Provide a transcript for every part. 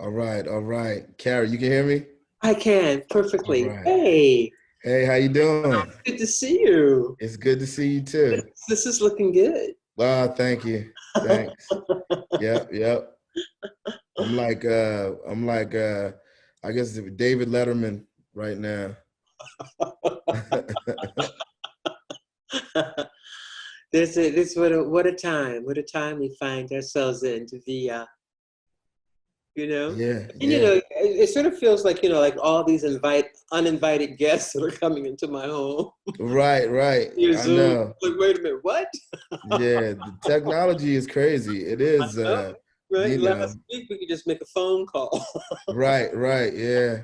All right, all right. Carrie, you can hear me? I can All perfectly. right. Hey, Hey, how you doing? good to see you. It's good to see you too. This is looking good. Thank you. Thanks. Yep, yep. I'm like I guess David Letterman right now. This what a time we find ourselves in to be you know. Yeah, And yeah. it sort of feels like, like all these uninvited guests that are coming into my home. Right, right. Your I Zoom. know. Like, wait a minute, what? Yeah, the technology is crazy. It is Oh, right. you Last know, week we could just make a phone call. right, right. Yeah.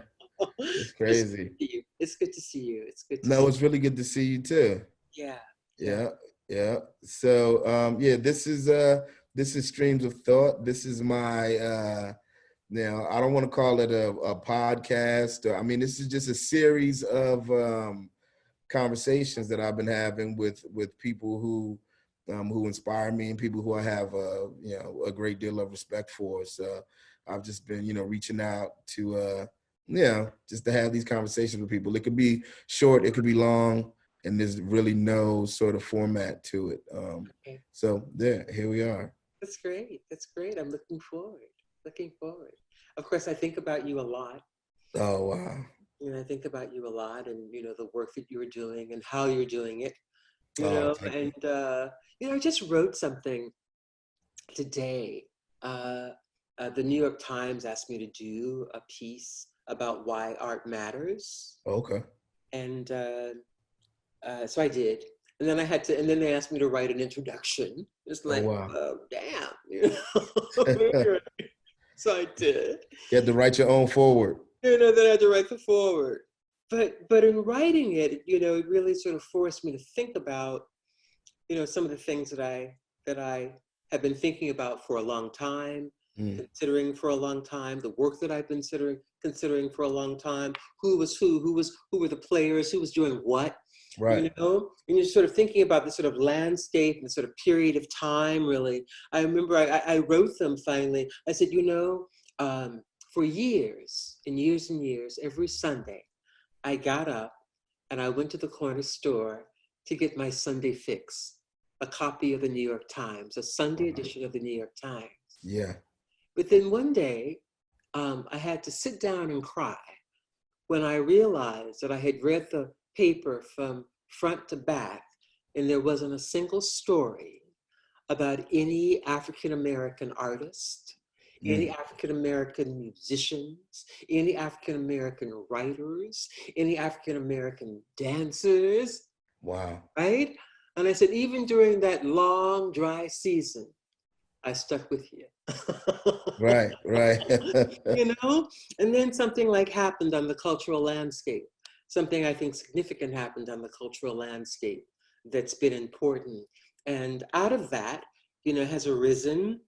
It's It's good to crazy. see you. It's good to see you. It's good to No, see it's really good to see you too. you. Yeah. Yeah. Yeah, yeah. So yeah, this is Streams of Thought. This is my now I don't want to call it a podcast. I mean, this is just a series of conversations that I've been having with people who inspire me and people who I have a great deal of respect for. So I've just been, reaching out to just to have these conversations with people. It could be short, it could be long, and there's really no sort of format to it. Okay. So there, here we are. That's great. That's great. I'm looking forward. Looking forward. Of course, I think about you a lot. Oh wow. I think about you a lot, and the work that you're doing and how you're doing it. Oh, thank you. And I just wrote something today. Uh, the New York Times asked me to do a piece about why art matters, Okay. and so I did. And then and then they asked me to write an introduction. It's Oh like, wow. oh, damn. So I did. You had to write your own forward. Then I had to write the forward. But in writing it, it really sort of forced me to think about, some of the things that I have been thinking about for a long time, Mm, considering for a long time, the work that I've been considering for a long time, who were the players, who was doing what, right. and you're sort of thinking about the sort of landscape and the sort of period of time, really. I remember I wrote them finally. I said, for years and years and years, every Sunday, I got up and I went to the corner store to get my Sunday fix, a copy of the New York Times, a Sunday Wow. edition of the New York Times. Yeah. But then one day, I had to sit down and cry when I realized that I had read the paper from front to back and there wasn't a single story about any African American artist, any Mm. African American musicians, any African American writers, any African American dancers, Wow. right? And I said, even during that long, dry season, I stuck with you. Right, right. you know? And then something like happened on the cultural landscape. Something I think significant happened on the cultural landscape that's been important. And out of that, has arisen,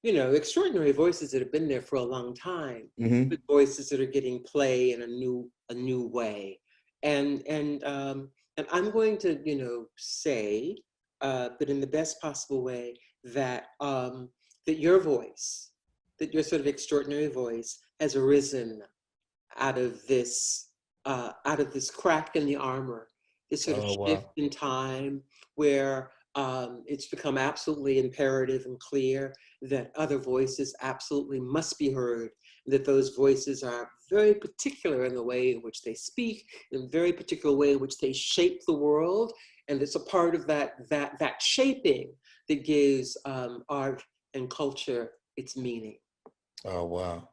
extraordinary voices that have been there for a long time, Hmm. but voices that are getting play in a new way. And I'm going to, say, but in the best possible way, that that your voice, that your sort of extraordinary voice has arisen out of this crack in the armor, this sort of Oh shift wow. in time where it's become absolutely imperative and clear that other voices absolutely must be heard, that those voices are very particular in the way in which they speak, in a very particular way in which they shape the world, and it's a part of that shaping that gives art and culture its meaning. Oh wow.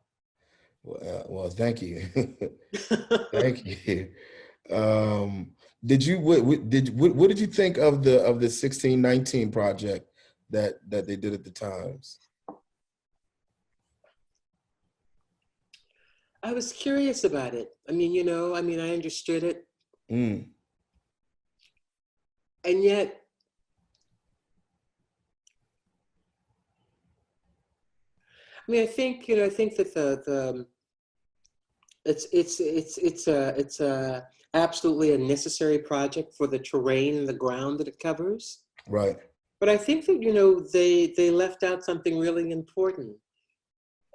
Well, thank you. Thank you. Um, did you what did you think of the 1619 project that they did at the Times? I was curious about it. I understood it. Mm, And yet, I think that the it's absolutely a necessary project for the terrain and the ground that it covers. right. But I think that they left out something really important.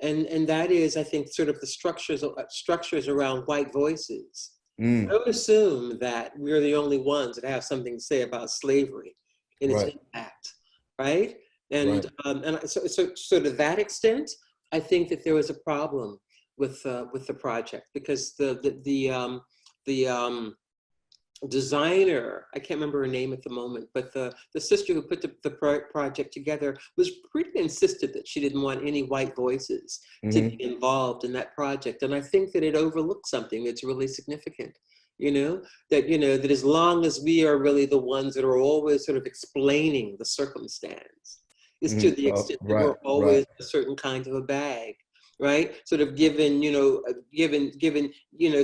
and that is, I think, sort of the structures around white voices. Mm. Don't assume that we're the only ones that have something to say about slavery and its Right. impact, right? Right. So to that extent, I think that there was a problem with the project, because the designer, I can't remember her name at the moment, but the sister who put the project together was pretty insistent that she didn't want any white voices to Mm-hmm. be involved in that project. And I think that it overlooked something that's really significant, that as long as we are really the ones that are always sort of explaining the circumstance, is to Mm-hmm. the extent that Right. we're Right. always a certain kind of a bag, right? Sort of given,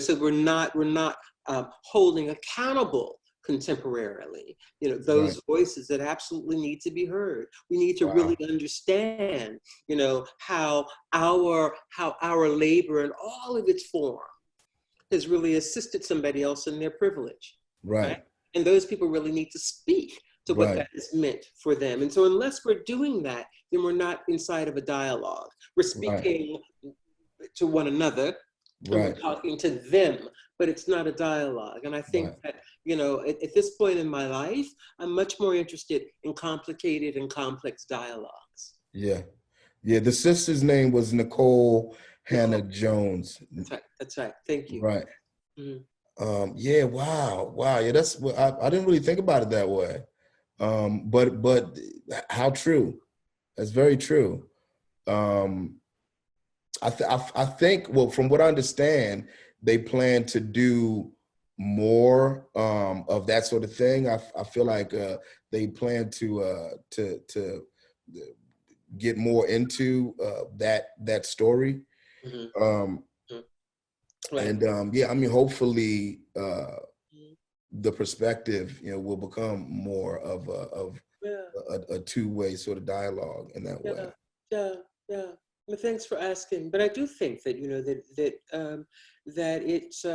so we're not holding accountable contemporarily, Right. those voices that absolutely need to be heard. We need to Wow. really understand, how our labor in all of its form has really assisted somebody else in their privilege, Right. right? And those people really need to speak to what Right. that has meant for them. And so unless we're doing that, then we're not inside of a dialogue. We're Right. speaking to one another, and we're Right. talking to them, but it's not a dialogue. And I think Right. that, at this point in my life, I'm much more interested in complicated and complex dialogues. Yeah. Yeah. The sister's name was Nicole Hannah Nicole, Jones. that's right. That's right. Thank you. Right. Mhm. Yeah. Wow. Wow. Yeah. That's what I didn't really think about it that way. But how true? That's very true. Um, I think, well, from what I understand, they plan to do more of that sort of thing. I feel like they plan to get more into that story. Mhm. Um, Mhm. Right. and yeah, I mean, hopefully Mhm. the perspective, will become more of Yeah. a two-way sort of dialogue in that way. Yeah. Yeah. Yeah. Well, thanks for asking. But I do think that, that it's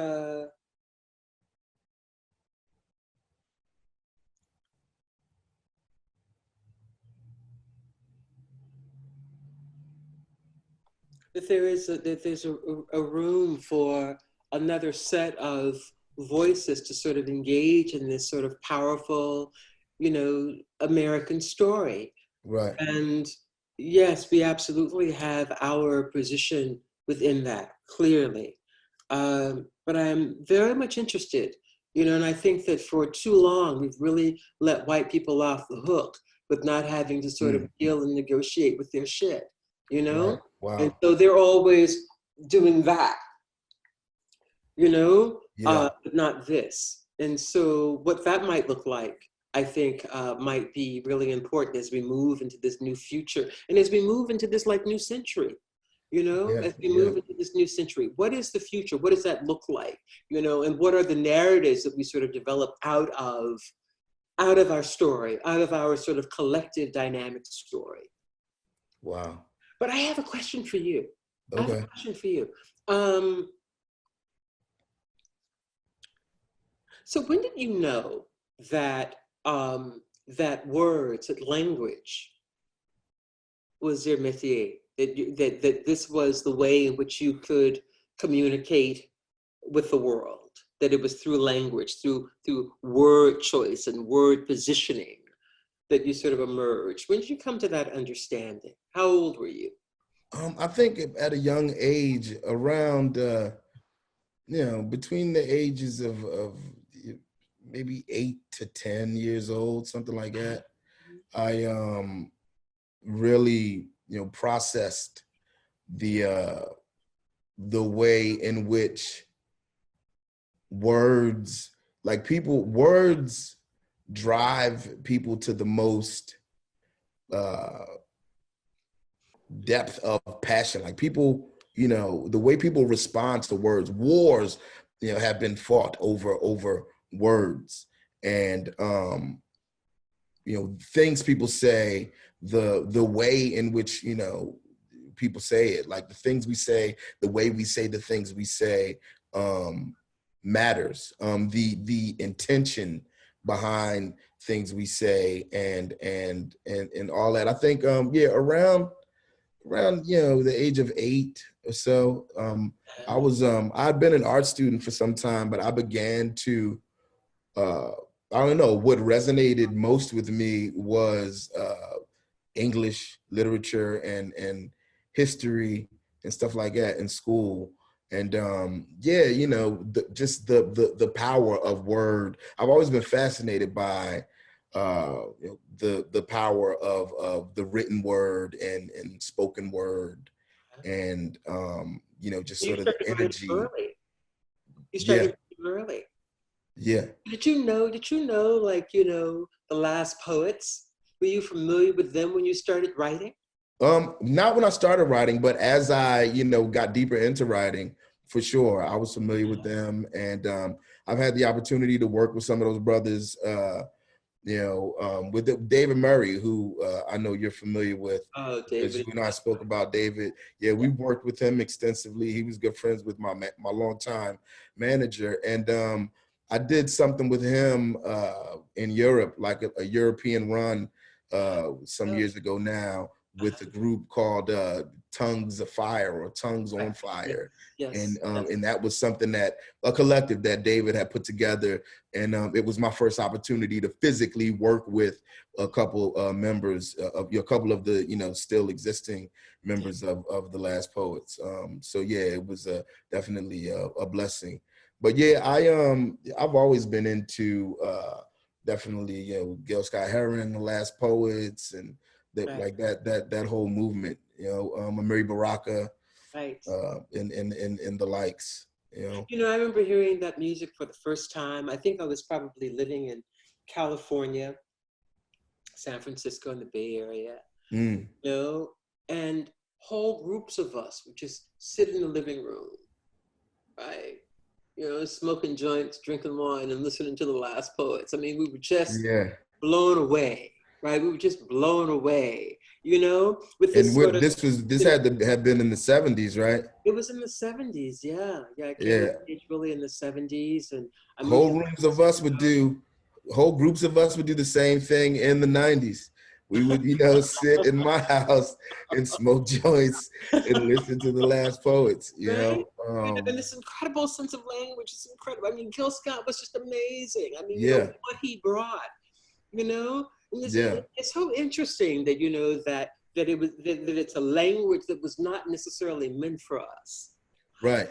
that there's a room for another set of voices to sort of engage in this sort of powerful, American story. Right. And yes, we absolutely have our position within that, clearly. But I'm very much interested, and I think that for too long, we've really let white people off the hook with not having to sort of Mm, deal and negotiate with their shit, you right. know? And Wow. so they're always doing that, Yeah. but not this. And so what that might look like, I think, might be really important as we move into this new future and as we move into this like new century. Yeah. As we Yeah. move into this new century, what is the future? What does that look like? And what are the narratives that we sort of develop out of our story, out of our sort of collective dynamic story? Wow. But I have a question for you. I have a Okay. question for you. Um, So when did you know that that words, that language was your métier? That this was the way in which you could communicate with the world? That it was through language, through word choice and word positioning that you sort of emerged. When did you come to that understanding? How old were you? I think at a young age, around between the ages of maybe 8 to 10 years old, something like that, I really processed the the way in which words, like words drive people to the most uh depth of passion. Like people, the way people respond to words, wars, have been fought over words. And things people say, the way in which people say it, like the things we say, the way we say the things we say, matters. The intention behind things we say, and all that. I think yeah, around, the age of 8 or so. I'd been an art student for some time, but I began to, uh, I don't know, what resonated most with me was English literature and history and stuff like that in school. And just the power of word. I've always been fascinated by the power of the written word and spoken word, and just You sort of the started writing energy. early. You Yeah, started writing early. yeah. Did you know, like, the last poets? Were you familiar with them when you started writing? Not when I started writing, but as I, got deeper into writing, for sure, I was familiar with them, and I've had the opportunity to work with some of those brothers. With David Murray, who I know you're familiar with, Oh, because David. you and I spoke about David. Yeah, we worked with him extensively. He was good friends with my longtime manager, and I did something with him in Europe, like a European run some Oh, years ago now, with a group called Tongues of Fire or Tongues right. on Yes, Fire, yes, yes. and that was something that a collective that David had put together, and it was my first opportunity to physically work with a couple members of a couple of the still existing members of the Last Poets. So yeah, it was definitely a blessing. But yeah, I've always been into definitely Gil Scott Heron, the Last Poets, and that Right, like that whole movement. Amiri Baraka, right. and the likes. I remember hearing that music for the first time. I think I was probably living in California, San Francisco, in the Bay Area, Mm, you know, and whole groups of us would just sit in the living room, right? Smoking joints, drinking wine, and listening to the Last Poets. I mean, we were just yeah. blown away, right? We were just blown away, with And this sort of, this you know, had to have been in the 70s, right? it was in the 70s. Yeah. Yeah. I came of Yeah. age really in the 70s, and I moved Whole to rooms San of us Francisco. would do, whole groups of us would do the same thing in the 90s. We would, sit in my house and smoke joints and listen to the Last Poets, Right? And this incredible sense of language is incredible. I mean, Gil Scott was just amazing. I mean, Yeah, what he brought, and yeah, it's so interesting that, that it's a language that was not necessarily meant for us, right.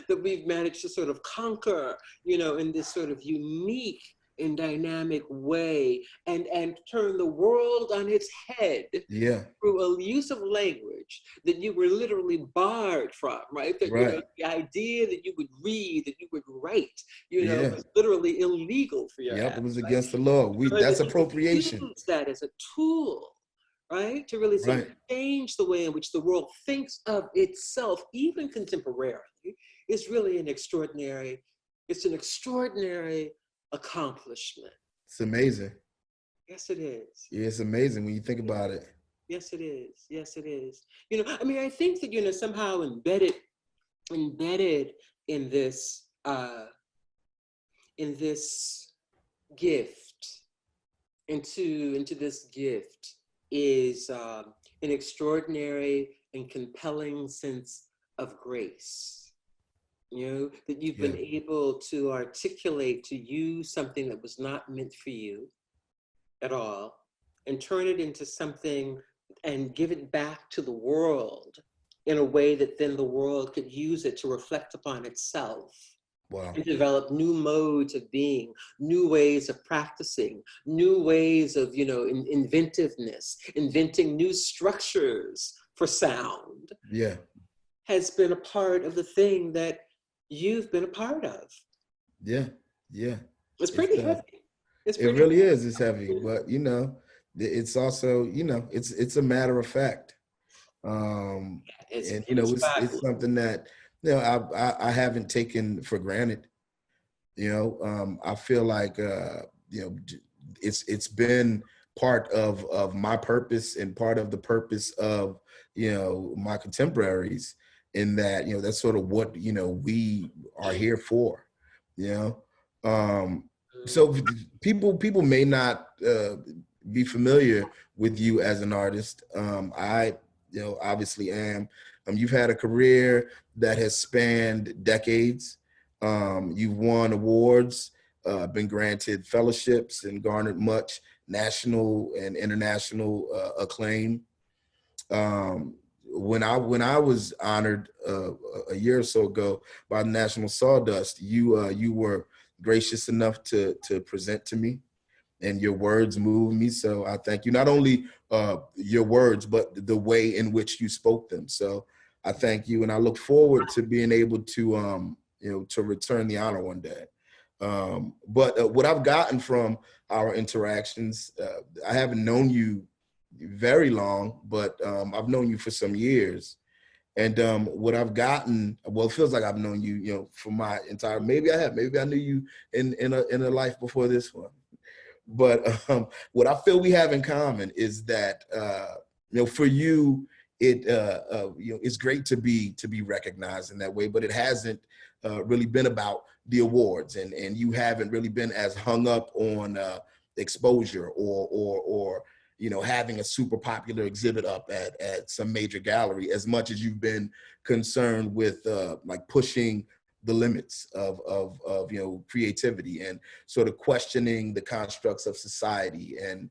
that we've managed to sort of conquer, in this sort of unique and dynamic way, and turn the world on its head Yeah, through a use of language that you were literally barred from, right? That, right. the idea that you would read, that you would write, Yeah. was literally illegal for your Yep, ass, it was right? against the law. That's That you could appropriation. use that as a tool, right? To really sort of Right. change the way in which the world thinks of itself, even contemporarily, is really it's an extraordinary accomplishment. It's amazing. Yes, it is. Yeah, it's amazing when you think about it. Yes, it is. Yes, it is. I mean, I think that, somehow embedded in this gift, into this gift, is an extraordinary and compelling sense of grace. That you've Yeah. been able to articulate, to use something that was not meant for you at all, and turn it into something and give it back to the world in a way that then the world could use it to reflect upon itself Wow. and develop new modes of being, new ways of practicing, new ways of, inventiveness, inventing new structures for sound, Yeah. has been a part of the thing that you've been a part of. Yeah. Yeah. It's It's pretty heavy. It's it pretty really is. It's heavy, heavy. but it's also, it's a matter of fact. It's, And it's it's fabulous. something that I haven't taken for granted. I feel like it's been part of my purpose and part of the purpose of my contemporaries, in that that's sort of what we are here for. You know, so people may not be familiar with you as an artist. obviously am. You've had a career that has spanned decades. You've won awards, been granted fellowships, and garnered much national and international acclaim. When I was honored a year or so ago by the National Sawdust, you were gracious enough to present to me, and your words moved me. So I thank you. Not only your words, but the way in which you spoke them. So I thank you, and I look forward to being able to to return the honor one day. But what I've gotten from our interactions, I haven't known you very long, but I've known you for some years. And what I've gotten, well, it feels like I've known you, for my entire. Maybe I have. Maybe I knew you in a life before this one. But what I feel we have in common is that for you, it's great to be recognized in that way, but it hasn't really been about the awards, and you haven't really been as hung up on exposure or having a super popular exhibit up at some major gallery, as much as you've been concerned with like pushing the limits of creativity and sort of questioning the constructs of society, and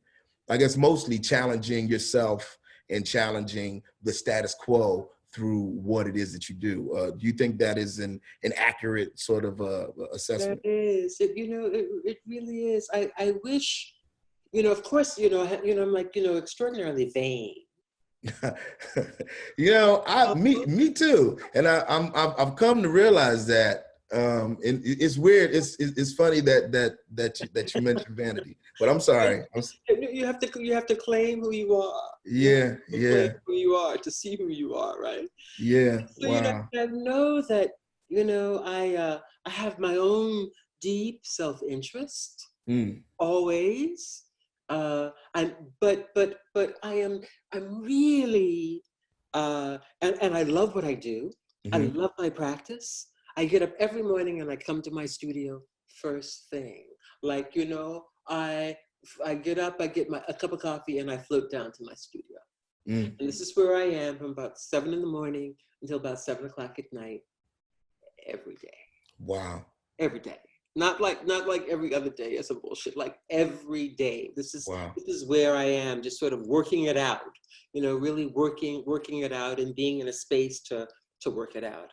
I guess mostly challenging yourself and challenging the status quo through what it is that you do. Do you think that is an accurate sort of assessment? That is, it really is. I wish, of course, I'm like, extraordinarily vain. Me too, and I've come to realize that, and it's weird. It's funny that you mentioned vanity, but I'm sorry. You have to claim who you are. Yeah, Claim yeah, who you are to see who you are, right? yeah. So Wow. I know that I have my own deep self-interest Mm, always. I'm but I'm really and I love what I do. I hmm. love my practice. I get up every morning and I come to my studio first thing. Like, I get up, I get a cup of coffee, and I float down to my studio. Mm. And this is where I am from about 7 in the morning until about 7 o'clock at night, every day. Wow. Every day. Not like every other day. It's some bullshit. Like every day. Wow. This is where I am, just sort of working it out. Really working it out and being in a space to work it out.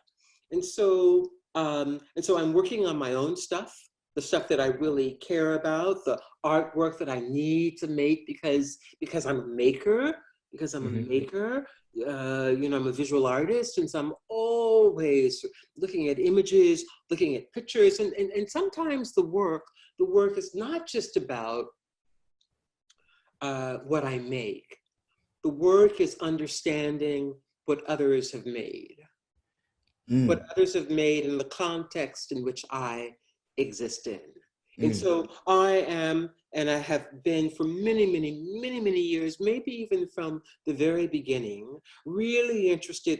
And so I'm working on my own stuff, the stuff that I really care about, the artwork that I need to make because I'm a maker, because I'm a Hmm. maker. I'm a visual artist, and so I'm always looking at images, looking at pictures, and sometimes the work is not just about what I make. The work is understanding what others have made, what Mm, others have made in the context in which I exist in. And mm, so I am, and I have been for many, many, many, many years, maybe even from the very beginning, really interested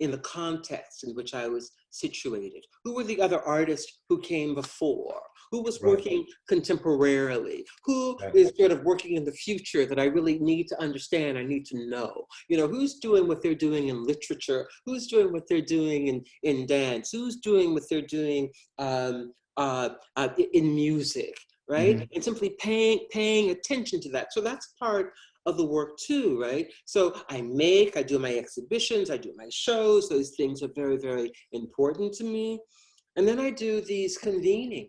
in the context in which I was situated. Who were the other artists who came before? Who was right. working contemporarily? Who Right. is sort of working in the future that I really need to understand, I need to know? Who's doing what they're doing in literature? Who's doing what they're doing in dance? Who's doing what they're doing in music, right? Hmm. And simply paying attention to that. So that's part of the work too, right? So I do my exhibitions, I do my shows. Those things are very, very important to me. And then I do these convenings.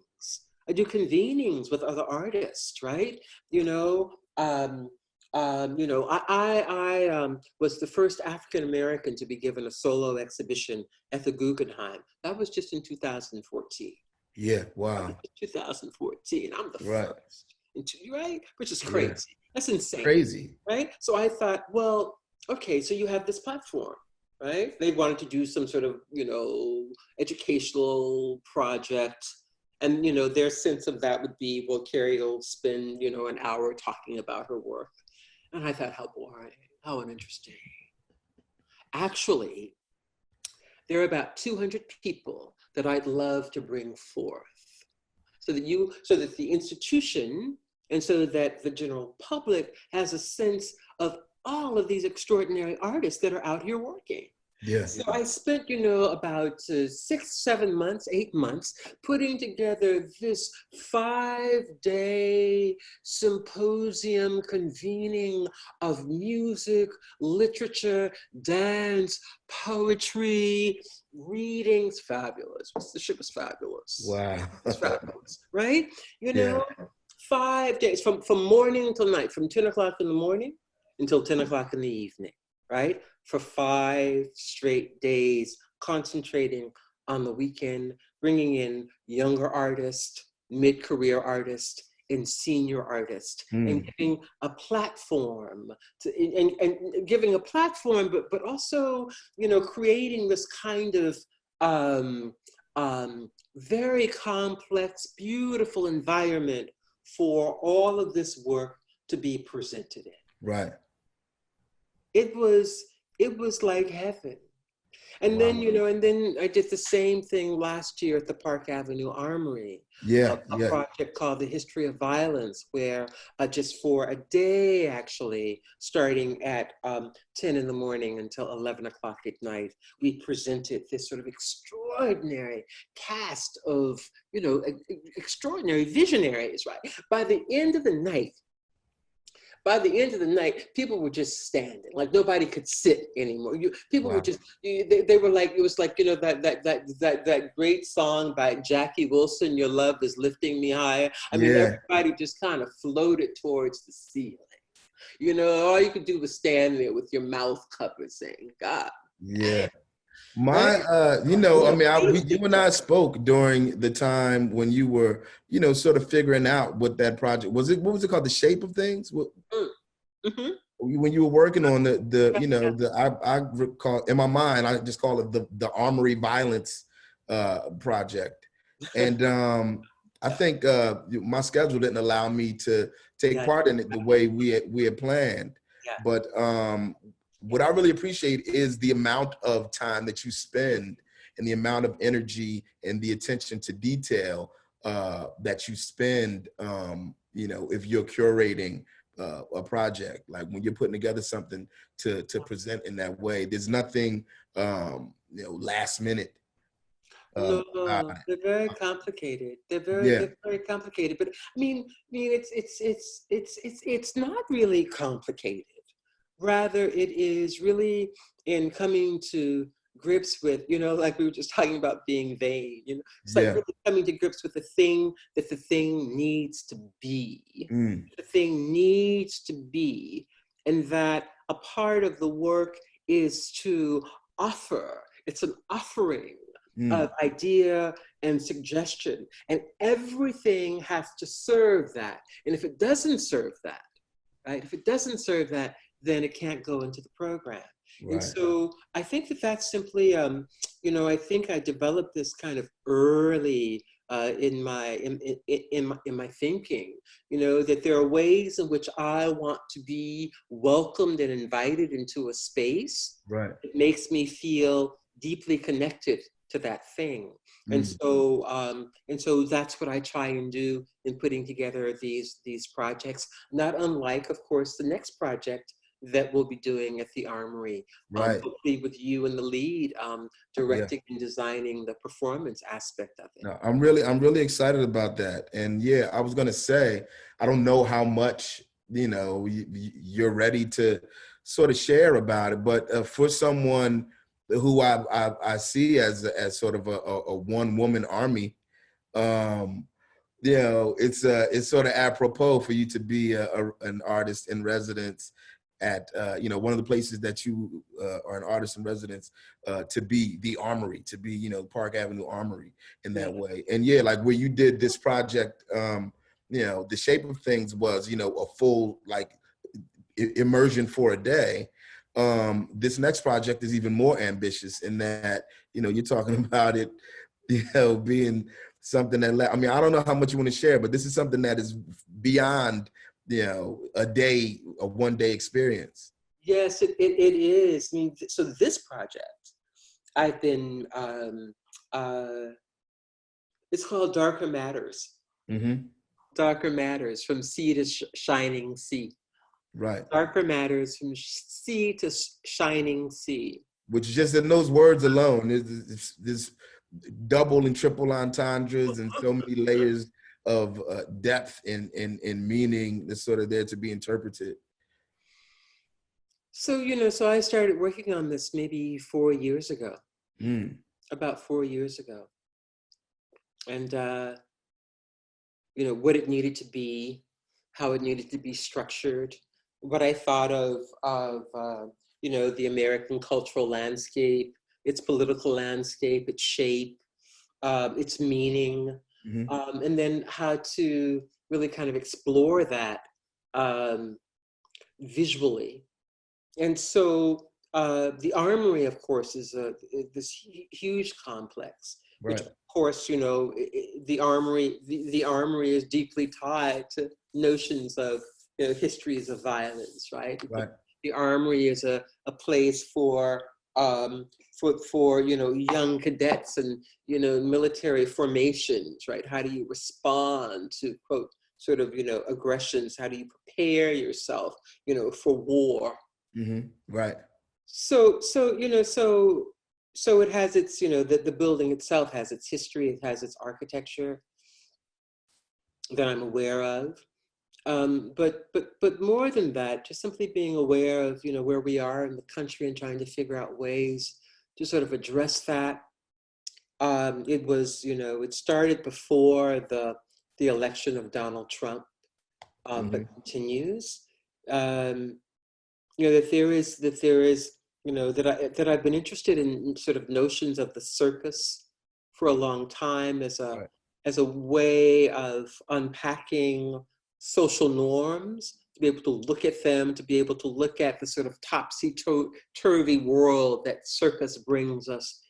I do convenings with other artists, right? I was the first African American to be given a solo exhibition at the Guggenheim. That was just in 2014. Yeah. Wow. 2014. I'm the Right. first. Right? Which is Yeah. crazy. That's insane. Crazy. Right? So I thought, well, okay, so you have this platform, right? They wanted to do some sort of, educational project. And, their sense of that would be, well, Carrie will spend, an hour talking about her work. And I thought, how boring, how uninteresting. Actually, there are about 200 people that I'd love to bring forth so that the institution and so that the general public has a sense of all of these extraordinary artists that are out here working. Yeah. So I spent, about 6, 7 months, 8 months putting together this 5-day symposium convening of music, literature, dance, poetry, readings. Fabulous. The shit was fabulous. Wow. It's fabulous, right? Yeah. 5 days from morning until night, from 10 o'clock in the morning until 10 o'clock in the evening, right? For 5 straight days, concentrating on the weekend, bringing in younger artists, mid-career artists, and senior artists, and giving a platform and giving a platform, but also, creating this kind of very complex, beautiful environment for all of this work to be presented in. Right. It was like heaven. And Wow. then I did the same thing last year at the Park Avenue Armory. Yeah. A project called The History of Violence, where just for a day, actually, starting at 10 in the morning until 11 o'clock at night, we presented this sort of extraordinary cast of, extraordinary visionaries, right? By the end of the night, people were just standing, like nobody could sit anymore. People were just, they were like, it was like, that great song by Jackie Wilson, "Your Love Is Lifting Me Higher." I mean, everybody just kind of floated towards the ceiling. All you could do was stand there with your mouth covered saying, God. Yeah. Right? You and I spoke during the time when you were, sort of figuring out what that project was. What was it called? The Shape of Things? Mm-hmm. When you were working on I recall in my mind, I just call it the Armory Violence project. And I think my schedule didn't allow me to take part in it the way we had planned. Yeah. But what I really appreciate is the amount of time that you spend and the amount of energy and the attention to detail that you spend, if you're curating a project. Like when you're putting together something to present in that way, there's nothing, last minute. No, they're very complicated. They're very complicated. But I mean, it's not really complicated. Rather, it is really in coming to grips with, like we were just talking about being vain. It's like really coming to grips with the thing that the thing needs to be. The thing needs to be, and that a part of the work is to offer. It's an offering of idea and suggestion, and everything has to serve that. And if it doesn't serve that, right? If it doesn't serve that, then it can't go into the program. Right. And so I think that's simply, I think I developed this kind of early in my thinking, that there are ways in which I want to be welcomed and invited into a space. Right. It makes me feel deeply connected to that thing. And so that's what I try and do in putting together these projects, not unlike, of course, the next project that we'll be doing at the Armory, hopefully with you in the lead, directing and designing the performance aspect of it. No, I'm really excited about that. And I was going to say, I don't know how much, you're ready to sort of share about it, but for someone who I see as sort of a one-woman army, it's sort of apropos for you to be an artist in residence at one of the places that you are an artist in residence, to be the Armory, to be Park Avenue Armory in that way. And like where you did this project, the Shape of Things was a full immersion for a day. This next project is even more ambitious in that you're talking about it being something that I don't know how much you want to share, but this is something that is beyond a one-day experience. Yes, it is. I mean, so this project, I've been, it's called Darker Matters. Darker Matters, from Sea to Shining Sea. Right. Darker matters from sea to shining sea. Which just in those words alone is this double and triple entendres and so many layers of depth and meaning that's sort of there to be interpreted. So, so I started working on this maybe 4 years ago, Mm. about 4 years ago. And, what it needed to be, how it needed to be structured, what I thought of the American cultural landscape, its political landscape, its shape, its meaning, Mm-hmm. and then how to really kind of explore that um, visually. And so the armory, of course, is this huge complex, which, Right. of course, the armory is deeply tied to notions of histories of violence, right? Right. The armory is a place um, for young cadets and military formations, right? How do you respond to, quote, sort of aggressions? How do you prepare yourself for war? Mm-hmm. Right. So it has its, the building itself has its history, it has its architecture that I'm aware of. But more than that, just simply being aware of, where we are in the country and trying to figure out ways to sort of address that. It started before the election of Donald Trump, Mm-hmm. but continues. Um, that I've been interested in sort of notions of the circus for a long time Right. as a way of unpacking social norms, to be able to look at them, to be able to look at the sort of topsy-turvy world that circus brings us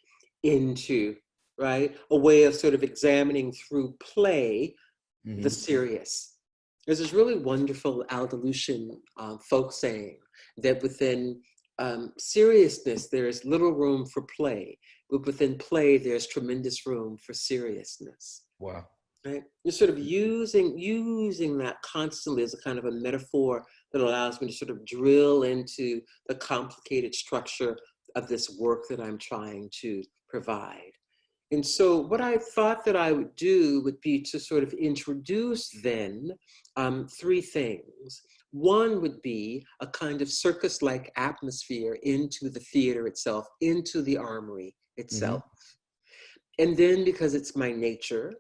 into, right? A way of sort of examining through play the Mm-hmm. serious. There's this really wonderful Aldelucian folk saying that within seriousness, there is little room for play, but within play, there's tremendous room for seriousness. Wow. Right? You're sort of using that constantly as a kind of a metaphor that allows me to sort of drill into the complicated structure of this work that I'm trying to provide. And so what I thought that I would do would be to sort of introduce then three things. One would be a kind of circus-like atmosphere into the theater itself, into the armory Mm-hmm. itself. And then because it's my nature,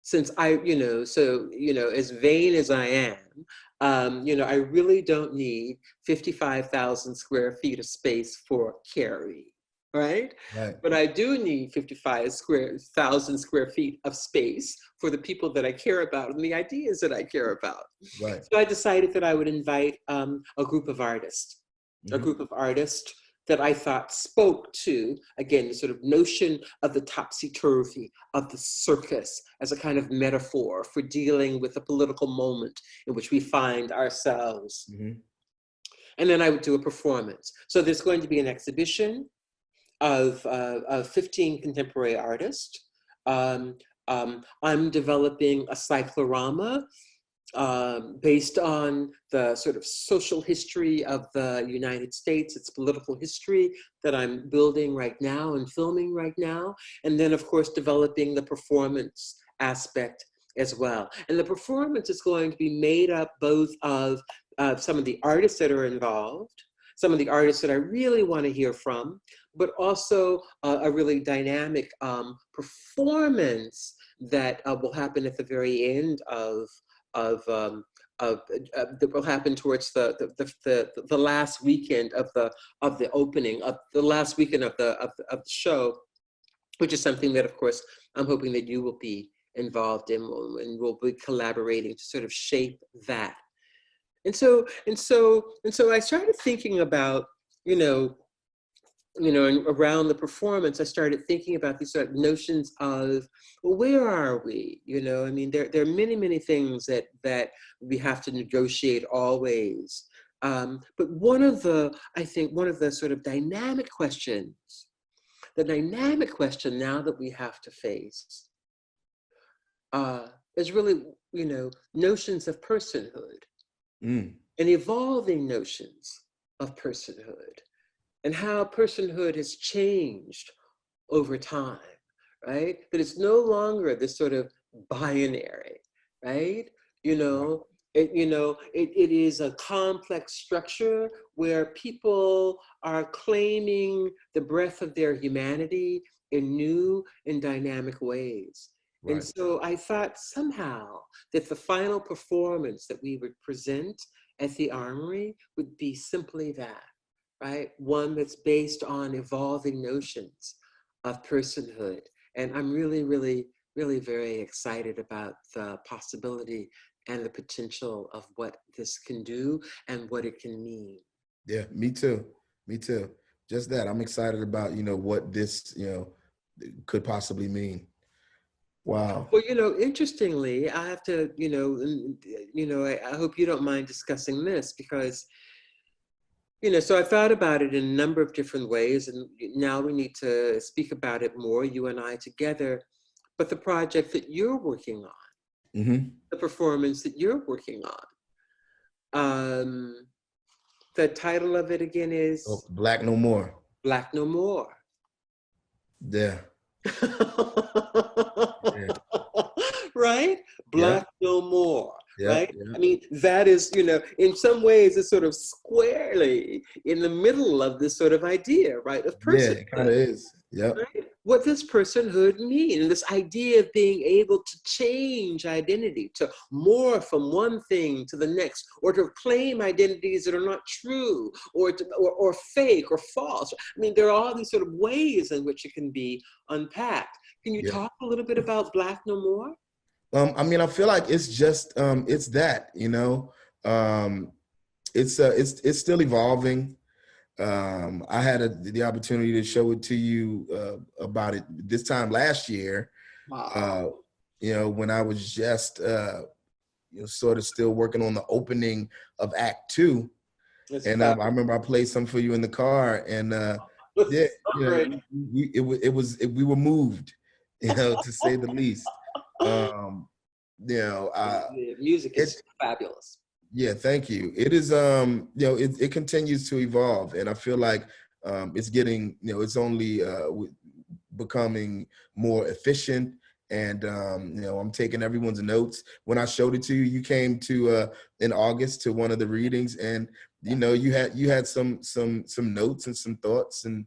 since as vain as I am, I really don't need 55,000 square feet of space for Carrie, right? Right. But I do need 55,000 square feet of space for the people that I care about and the ideas that I care about. Right. So I decided that I would invite a group of artists, a Mm-hmm. group of artists that I thought spoke to, again, the sort of notion of the topsy-turvy, of the circus as a kind of metaphor for dealing with the political moment in which we find ourselves. Mm-hmm. And then I would do a performance. So there's going to be an exhibition of 15 contemporary artists. I'm developing a cyclorama based on the sort of social history of the United States, its political history that I'm building right now and filming right now. And then, of course, developing the performance aspect as well. And the performance is going to be made up both of some of the artists that are involved, some of the artists that I really want to hear from, but also a really dynamic performance that will happen at the very end that will happen towards the last weekend of the opening of the last weekend of the show, which is something that, of course, I'm hoping that you will be involved in, and we'll be collaborating to sort of shape that. And so I started thinking about, and around the performance, I started thinking about these sort of notions of, well, where are we? I mean, there are many, many things that we have to negotiate always. But I think one of the sort of dynamic questions, the dynamic question now that we have to face is really, notions of personhood. Mm. and evolving notions of personhood and how personhood has changed over time, right? That it's no longer this sort of binary, right? You Right. know, it is a complex structure where people are claiming the breadth of their humanity in new and dynamic ways. And Right. so I thought somehow that the final performance that we would present at the Armory would be simply that, right? One that's based on evolving notions of personhood. And I'm really, really, really very excited about the possibility and the potential of what this can do and what it can mean. Yeah, me too. Me too. Just that. I'm excited about, what this, could possibly mean. Wow. Well, interestingly, I have to, I hope you don't mind discussing this because, so I thought about it in a number of different ways, and now we need to speak about it more, you and I together. But the project that you're working on, Hmm. the performance that you're working on, the title of it again Oh, is Black No More. Black No More. Yeah. Yeah. Right? Yep. Black no more, Yep. right? I Yep. mean, that is, in some ways, it's sort of squarely in the middle of this sort of idea, right, of Yeah, it kind personhood. of is. Yep. Right? What does personhood mean? And this idea of being able to change identity, to morph from one thing to the next, or to claim identities that are not true, or fake or false. I mean, there are all these sort of ways in which it can be unpacked. Can you Yeah. talk a little bit about Black No More? I mean, I feel like it's just it's that, Um it's still evolving. I had the opportunity to show it to you about it this time last year. Wow. Uh, when I was just sort of still working on the opening of Act Two, It's and I fabulous. remember I played some for you in the car, and yeah, It's so great. we were moved, to say the least. Um, The music it is fabulous. Yeah, thank you. It is it continues to evolve, and I feel like it's getting, it's only becoming more efficient, and I'm taking everyone's notes. When I showed it to you, you came to in August to one of the readings, and you had some notes and some thoughts, and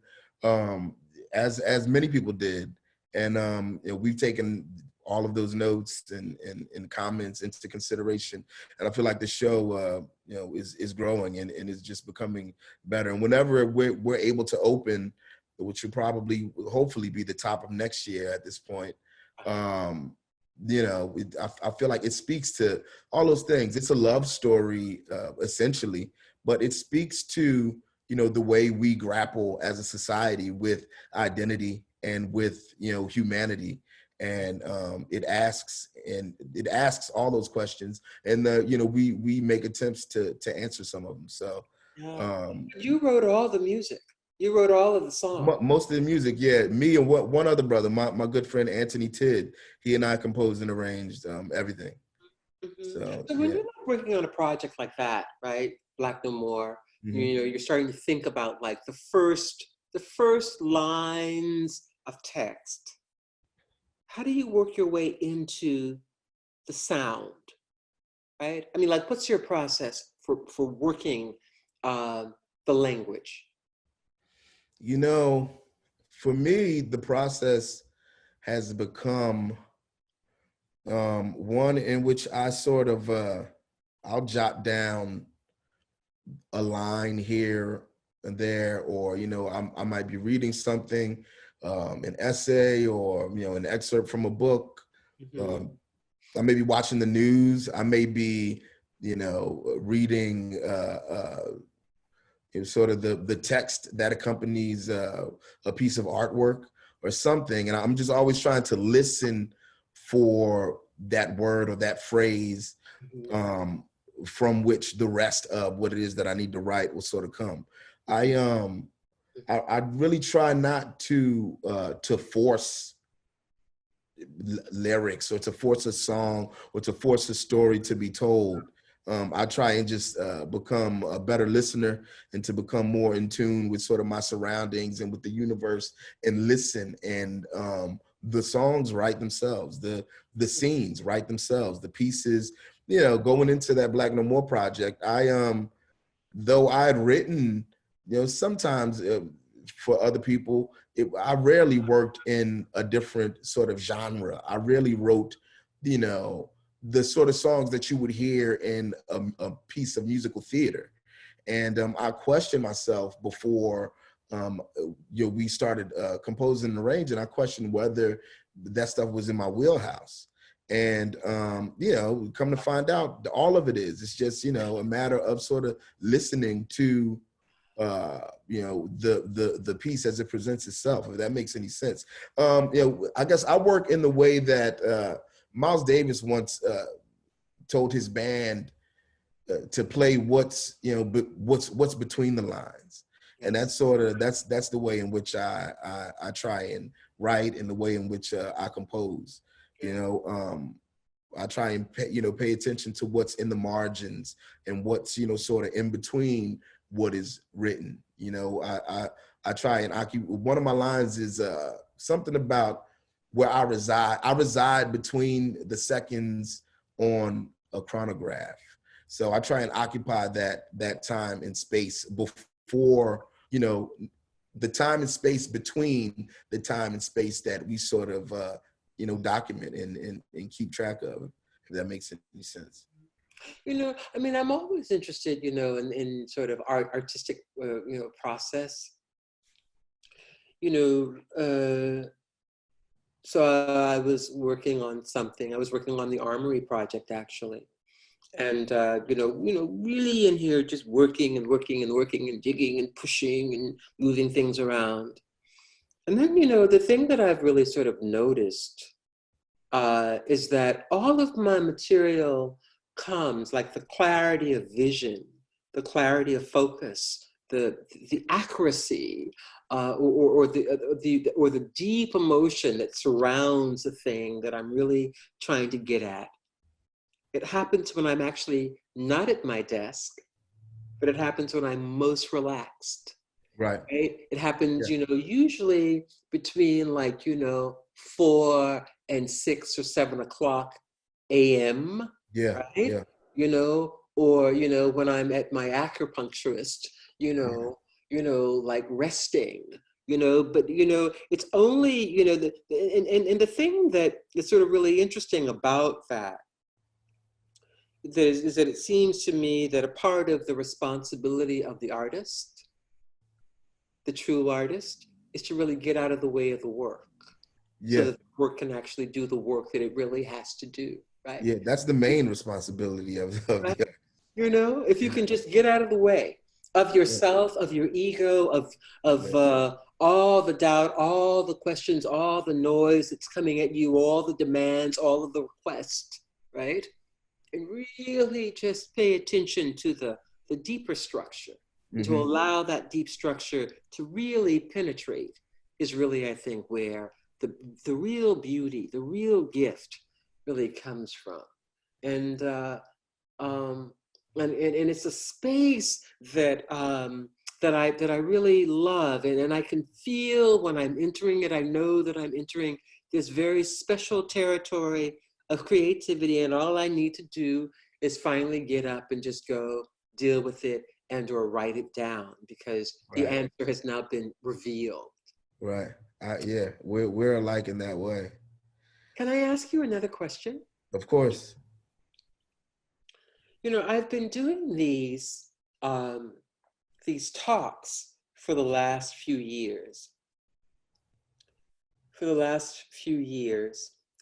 as many people did, and we've taken all of those notes and comments into consideration, and I feel like the show is growing, and is just becoming better. And whenever we're able to open, which will probably hopefully be the top of next year at this point, I feel like it speaks to all those things. It's a love story essentially, but it speaks to the way we grapple as a society with identity and with humanity, and it asks all those questions, and we make attempts to answer some of them. So Yeah. um You wrote all the music. You wrote all of the songs. most of the music, yeah, me and one other brother, my good friend Anthony Tidd, he and I composed and arranged everything. Mhm. So So when yeah. you're working on a project like that, right, Black No More, Hmm. you're starting to think about like the first lines of text. How do you work your way into the sound, right? I mean, like, what's your process for working uh, the language? you know for me, the process has become one in which I sort of I'll jot down a line here and there, or I might be reading something, an essay, or an excerpt from a book. Mhm. um, I may be watching the news. I may be reading sort of the text that accompanies a piece of artwork or something, and I'm just always trying to listen for that word or that phrase, Mhm. um, from which the rest of what it is that I need to write will sort of come. I um I really try not to force lyrics, or to force a song, or to force a story to be told. I try and just become a better listener and to become more in tune with sort of my surroundings and with the universe and listen. And the songs write themselves, the scenes write themselves, the pieces, you know, going into that Black No More project. Though I had written, you know, sometimes for other people, I rarely worked in a different sort of genre. I rarely wrote, you know, the sort of songs that you would hear in a piece of musical theater. And I questioned myself before you know, we started composing and arranging. I questioned whether that stuff was in my wheelhouse. And you know, come to find out, all of it is. It's just, you know, a matter of sort of listening to you know, the piece as it presents itself, if that makes any sense. You know, I guess I work in the way that Miles Davis once told his band to play what's, you know, what's between the lines. And that's sort of that's the way in which I try and write, and the way in which I compose. You know, I try and pay attention to what's in the margins and what's, you know, sort of in between what is written. You know, I try and occupy. One of my lines is something about where I reside. I reside between the seconds on a chronograph. So I try and occupy that time and space before, you know, the time and space between the time and space that we sort of you know, document and keep track of, if that makes any sense. You know, I mean, I'm always interested, you know, in sort of artistic, you know, process. You know, so I was working on something. I was working on the Armory project, actually. And, you know, really in here, just working and working and working and digging and pushing and moving things around. And then, you know, the thing that I've really sort of noticed is that all of my material comes, like the clarity of vision, the clarity of focus, the accuracy, or the deep emotion that surrounds the thing that I'm really trying to get at. It happens when I'm actually not at my desk, but it happens when I'm most relaxed. Right. Right? It happens, Yeah. you know, usually between, like, you know, 4 and 6 or 7 o'clock a.m., Yeah. right? Yeah. You know, or, you know, when I'm at my acupuncturist, Yeah. you know, like resting, you know, but, you know, it's only, you know, and the thing that is sort of really interesting about that is that it seems to me that a part of the responsibility of the artist, the true artist, is to really get out of the way of the work, so Yeah. that the work can actually do the work that it really has to do, right? Yeah. That's the main responsibility of Right? the. You know, if you Yeah. can just get out of the way of Yeah. yourself, of your ego, of Yeah. all the doubt, all the questions, all the noise that's coming at you, all the demands, all of the requests, right? And really just pay attention to the deeper structure, and to Mm-hmm. allow that deep structure to really penetrate is really, I think, where the real beauty, the real gift really comes from. And um, and it's a space that that I really love, and I can feel when I'm entering it. I know that I'm entering this very special territory of creativity, and all I need to do is finally get up and just go deal with it and or write it down, because the Right. answer has now been revealed. Right. Yeah. We're alike in that way. Can I ask you another question? Of course. You know, I've been doing um, these talks for the last few years,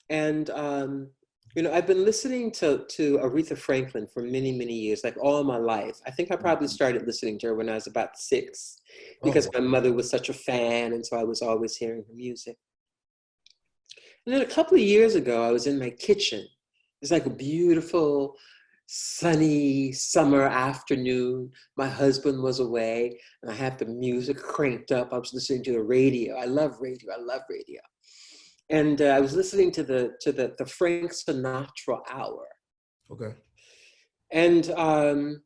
and you know, I've been listening to Aretha Franklin for many, many years, like all my life. I think I probably started listening to her when I was about 6, because Oh. my mother was such a fan, and so I was always hearing her music. And then a couple of years ago, I was in my kitchen. It's like a beautiful, sunny summer afternoon. My husband was away, and I had the music cranked up. I was listening to the radio. I love radio. I love radio. And I was listening to the Frank Sinatra hour. Okay. And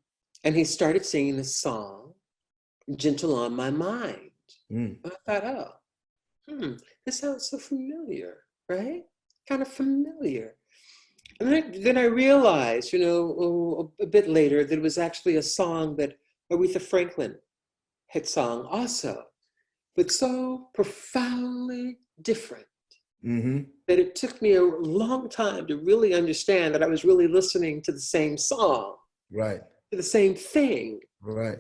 he started singing this song, Gentle on My Mind. Mm. And I thought, this sounds so familiar, right? Kind of familiar. And then I realized, a bit later, that it was actually a song that Aretha Franklin had sung also, but so profoundly different Mm-hmm. that it took me a long time to really understand that I was really listening to the same song, Right. to the same thing. Right.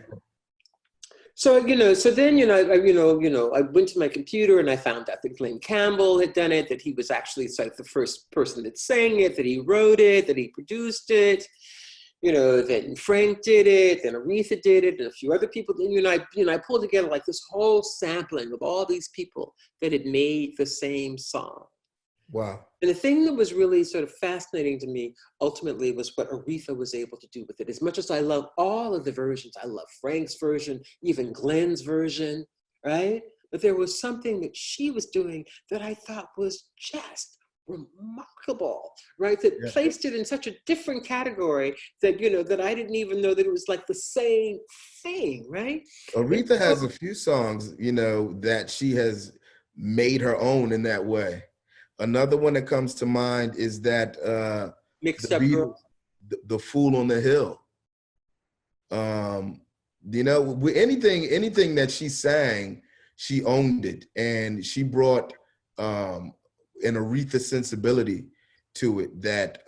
So, so then, I went to my computer and I found out that Glenn Campbell had done it, that he was actually like the first person that sang it, that he wrote it, that he produced it, then Frank did it, then Aretha did it, and a few other people. Then, I pulled together like this whole sampling of all these people that had made the same song. Wow. And the thing that was really sort of fascinating to me ultimately was what Aretha was able to do with it. As much as I love all of the versions, I love Frank's version, even Glenn's version, right? But there was something that she was doing that I thought was just remarkable, right? That Yeah. placed it in such a different category that, that I didn't even know that it was like the same thing, right? Aretha has a few songs, that she has made her own in that way. Another one that comes to mind is that the Mixed up Beatles, girls. the Fool on the Hill. With anything that she sang, she owned it, and she brought an Aretha sensibility to it that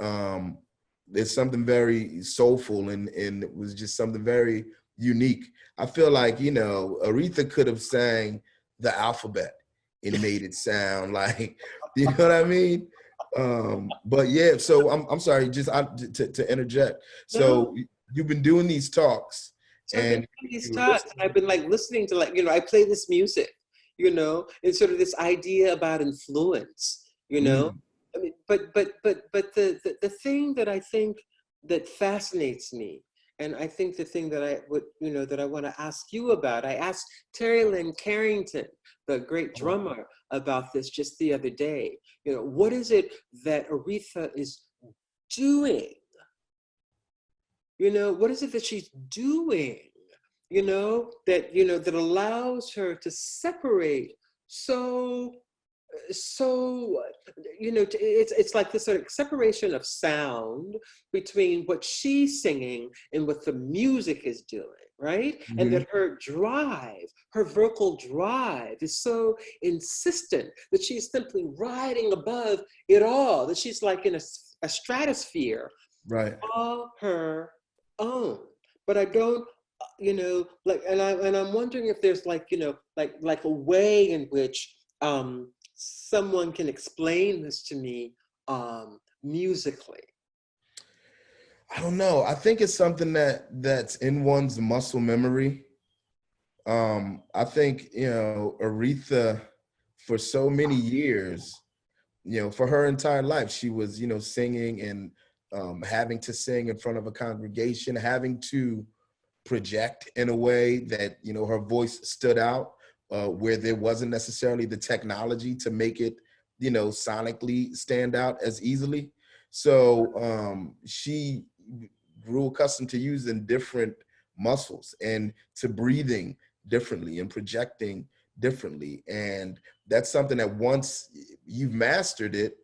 there's something very soulful and it was just something very unique. I feel like, Aretha could have sang the alphabet and made it sound like, you know what I mean? But yeah, so I'm sorry, to interject. So No. you've been doing these talks So I've been and doing these you were talks, and I've been like listening to I play this music, and sort of this idea about influence, listening. I mean, but the thing that I think that fascinates me, and I think the thing that I would, that I want to ask you about, I asked Terry Lynn Carrington, the great drummer, about this just the other day. What is it that Aretha is doing? What is it that she's doing, that allows her to separate so, it's like this sort of separation of sound between what she's singing and what the music is doing, right? And Mm-hmm. that her drive, her vocal drive is so insistent that she's simply riding above it all, that she's like in a stratosphere Right. all her own. But I don't, and I'm wondering if there's like a way in which someone can explain this to me musically. I don't know. I think it's something that's in one's muscle memory. I think, Aretha for so many years, for her entire life, she was, singing and having to sing in front of a congregation, having to project in a way that, her voice stood out, where there wasn't necessarily the technology to make it, sonically stand out as easily. So she grew accustomed to using different muscles and to breathing differently and projecting differently. And that's something that once you've mastered it,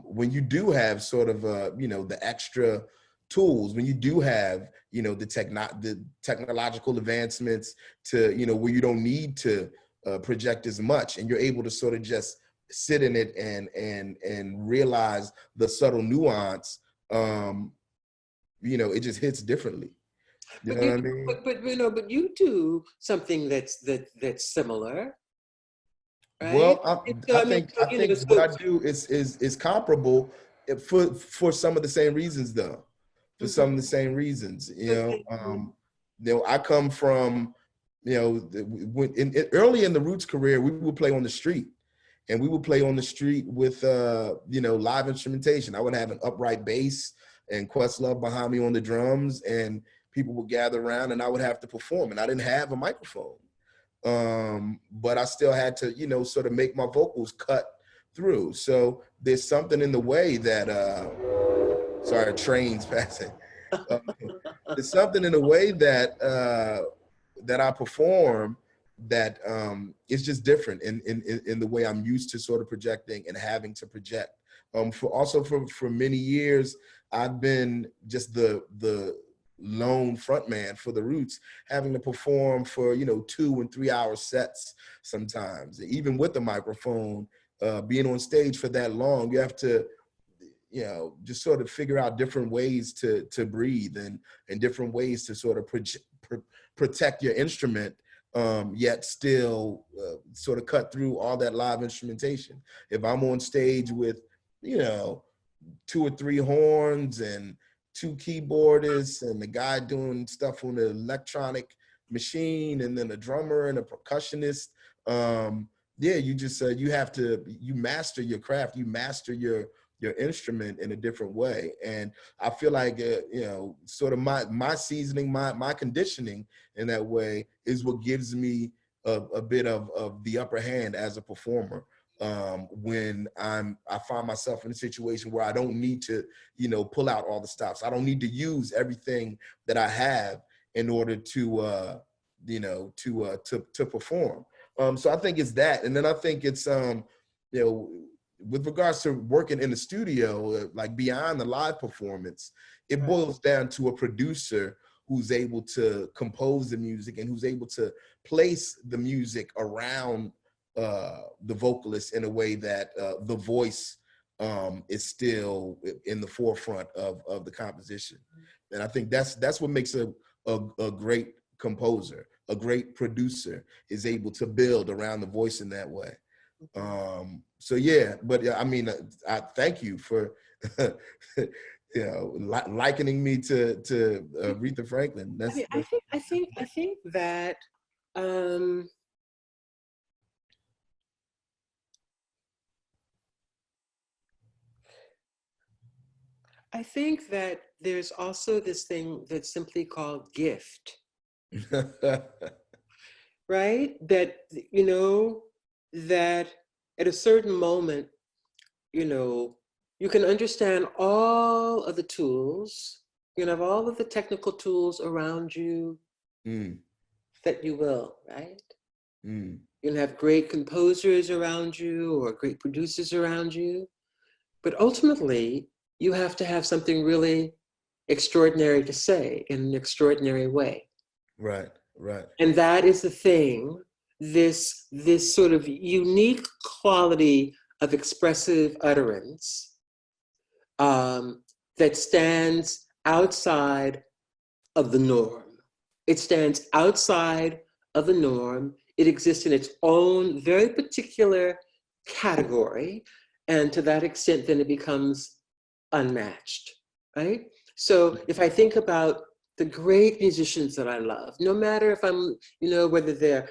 when you do have sort of the extra tools, when you do have the technological advancements to where you don't need to project as much, and you're able to sort of just sit in it and realize the subtle nuance, it just hits differently. You But know what you, I mean? but you do something that's similar, right? Well, And I, so I I mean, think I think what I do is comparable, for some of the same reasons, though. For mhm. some of the same reasons, Okay. I come from, early in the Roots career, we would play on the street, and we would play on the street with live instrumentation. I would have an upright bass and Questlove behind me on the drums, and people would gather around, and I would have to perform, and I didn't have a microphone. But I still had to, sort of make my vocals cut through. So there's something in the way that, sorry, trains passing. Uh, it's something in the way that that I perform that is just different in the way I'm used to sort of projecting and having to project. For many years, I've been just the lone frontman for the Roots, having to perform for 2 and 3 hour sets sometimes, even with the microphone. Being on stage for that long, you have to just sort of figure out different ways to breathe and different ways to sort of protect your instrument, yet still sort of cut through all that live instrumentation. If I'm on stage with, 2 or 3 horns and 2 keyboardists and the guy doing stuff on the electronic machine and then a drummer and a percussionist, yeah, you just you master your craft, you master your instrument in a different way. And I feel like sort of my seasoning, my conditioning in that way is what gives me a bit of the upper hand as a performer, when I find myself in a situation where I don't need to pull out all the stops. I don't need to use everything that I have in order to to perform. So I think it's that. And then I think it's with regards to working in the studio, like beyond the live performance, it boils down to a producer who's able to compose the music and who's able to place the music around the vocalist in a way that the voice is still in the forefront of the composition. And I think that's what makes a great composer, a great producer, is able to build around the voice in that way. So yeah, but I mean, I thank you for likening me to Aretha Franklin. I think that I think that there's also this thing that's simply called gift, right? That that at a certain moment, you can understand all of the tools, you can have all of the technical tools around you that you will, right? You can have great composers around you or great producers around you, but ultimately you have to have something really extraordinary to say in an extraordinary way. Right, right. And that is the thing, this sort of unique quality of expressive utterance that stands outside of the norm. It stands outside of the norm. It exists in its own very particular category. And to that extent, then it becomes unmatched, right? So if I think about the great musicians that I love, no matter if I'm, whether they're,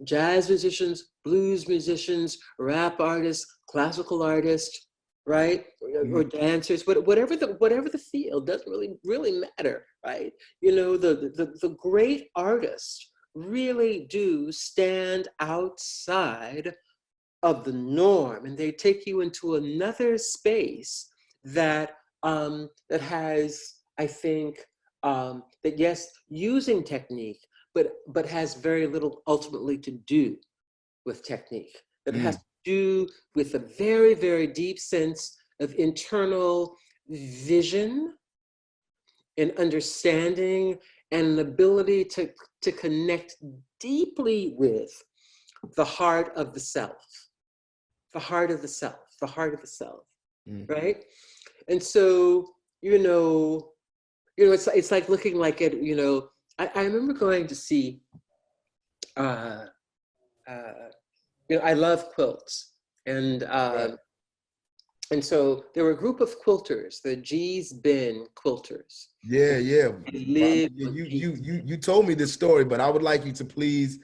jazz musicians, blues musicians, rap artists, classical artists, right? Or dancers, whatever the field, doesn't really matter, right? The great artists really do stand outside of the norm, and they take you into another space that that has, I think, that yes, using technique, but has very little ultimately to do with technique. That it has to do with a very, very deep sense of internal vision and understanding and an ability to connect deeply with the heart of the self, the heart of the self, the heart of the self, right? And so, it's like looking like it, I remember going to see, I love quilts. And so there were a group of quilters, the G's Bin quilters. Yeah, yeah. You You told me this story, but I would like you to please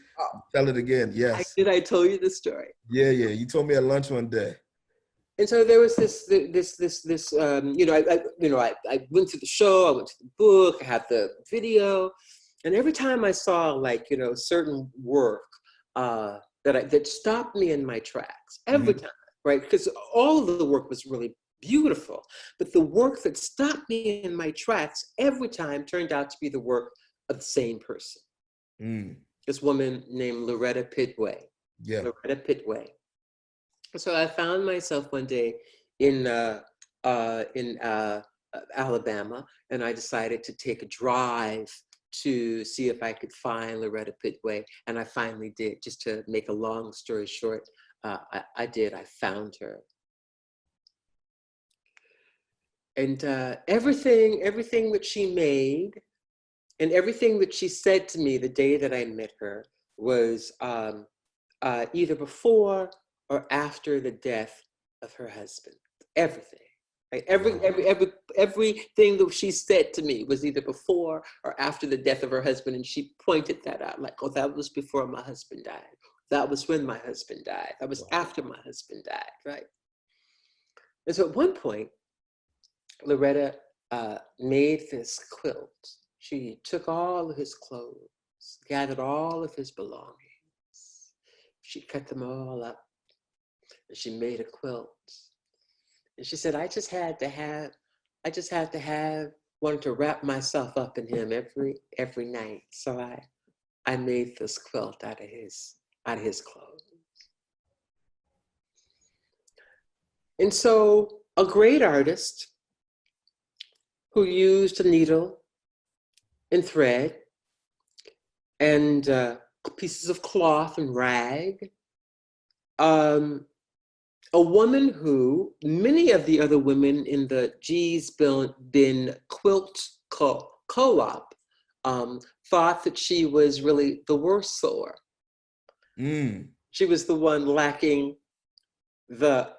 tell it again. Yes. I told you this story. Yeah, yeah. You told me at lunch one day. And so there was this I went to the show, I went to the book, I had the video, and every time I saw certain work that stopped me in my tracks, every time, right? Because all of the work was really beautiful. But the work that stopped me in my tracks every time turned out to be the work of the same person. Mm. This woman named Loretta Pitway. Yeah. Loretta Pitway. So I found myself one day in Alabama, and I decided to take a drive to see if I could find Loretta Pitway, and I finally did. Just to make a long story short, I did. I found her, and everything that she made, and everything that she said to me the day that I met her was either before or after the death of her husband. Everything. Right? Everything that she said to me was either before or after the death of her husband, and she pointed that out, like, oh, that was before my husband died. That was when my husband died. That was after my husband died, right? And so at one point, Loretta made this quilt. She took all of his clothes, gathered all of his belongings. She cut them all up, and she made a quilt. And she said, I just had to have one to wrap myself up in him every night. So I made this quilt out of his clothes. And so a great artist who used a needle and thread and pieces of cloth and rag, a woman who many of the other women in the G's Bin Quilt Co-op thought that she was really the worst sewer. Mm. She was the one lacking the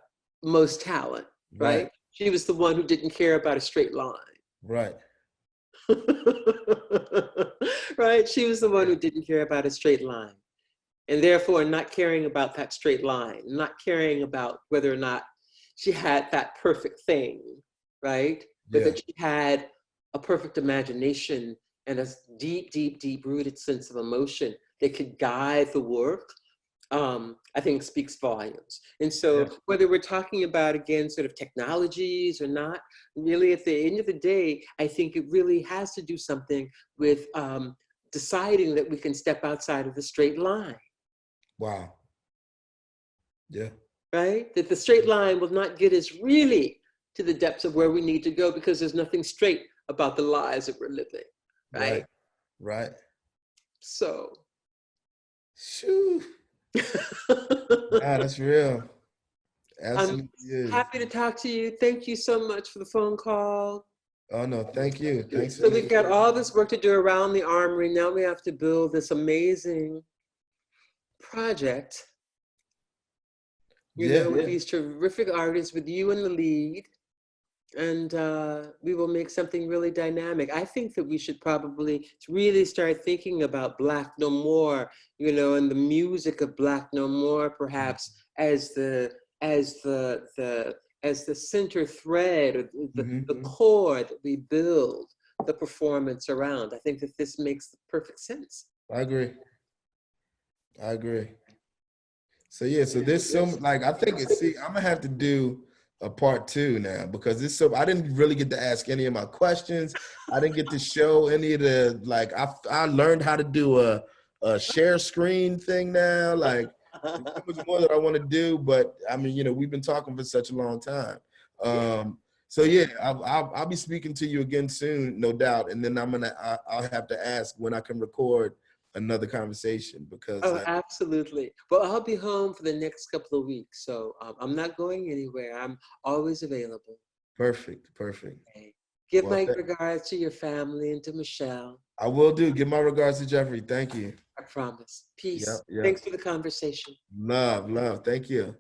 most talent, right? She was the one who didn't care about a straight line. Right. Right? She was the one who didn't care about a straight line. And therefore, not caring about that straight line, not caring about whether or not she had that perfect thing, right? But that she had a perfect imagination and a deep, deep, deep rooted sense of emotion that could guide the work, I think speaks volumes. And so whether we're talking about, again, sort of technologies or not, really at the end of the day, I think it really has to do something with deciding that we can step outside of the straight line. Wow. Yeah. Right? That the straight line will not get us really to the depths of where we need to go, because there's nothing straight about the lives that we're living. Right? Right. So. Shoo. That's real. Absolutely. I'm happy to talk to you. Thank you so much for the phone call. Oh, no, thank you. Thanks. So we've got all this work to do around the armory. Now we have to build this amazing project, with these terrific artists, with you in the lead. And we will make something really dynamic. I think that we should probably really start thinking about Black No More, and the music of Black No More, perhaps as the center thread, or the core that we build the performance around. I think that this makes perfect sense. I agree. So yeah, so there's some, like, I think I'm gonna have to do a part 2 now, because I didn't really get to ask any of my questions. I didn't get to show any of the, like, I learned how to do a share screen thing now. Like, there's so much more that I want to do, but I mean, we've been talking for such a long time. So yeah, I'll be speaking to you again soon, no doubt. And then I'll have to ask when I can record another conversation, because absolutely. Well, I'll be home for the next couple of weeks, so I'm not going anywhere. I'm always available. Perfect. Okay. Give my regards to your family and to Michelle. I will do. Give my regards to Jeffrey. Thank you. I promise. Peace. Yep. Thanks for the conversation. Love. Thank you.